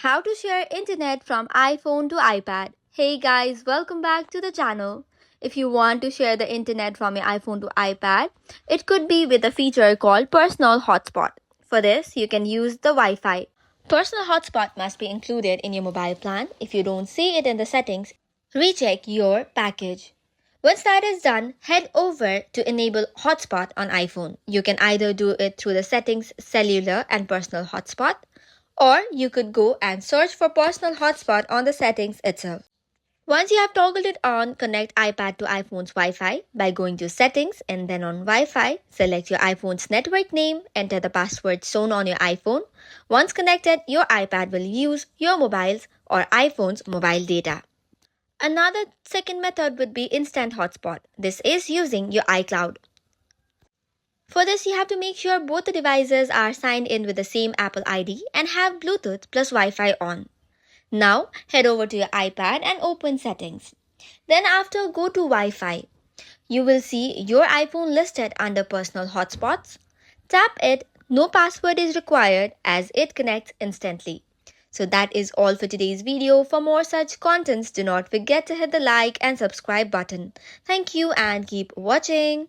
How to share internet from iPhone to iPad. Hey guys, welcome back to the channel. If you want to share the internet from your iPhone to iPad, it could be with a feature called Personal Hotspot. For this, you can use the Wi-Fi. Personal Hotspot must be included in your mobile plan. If you don't see it in the settings, recheck your package. Once that is done, head over to enable hotspot on iPhone. You can either do it through the settings, cellular and personal hotspot, or you could go and search for personal hotspot on the settings itself. Once you have toggled it on, connect iPad to iPhone's Wi-Fi by going to settings and then on Wi-Fi, select your iPhone's network name, enter the password shown on your iPhone. Once connected, your iPad will use your mobile's or iPhone's mobile data. Another second method would be instant hotspot. This is using your iCloud. For this, you have to make sure both the devices are signed in with the same Apple ID and have Bluetooth plus Wi-Fi on. Now, head over to your iPad and open Settings. Then after, go to Wi-Fi. You will see your iPhone listed under Personal Hotspots. Tap it. No password is required as it connects instantly. So that is all for today's video. For more such contents, do not forget to hit the like and subscribe button. Thank you and keep watching.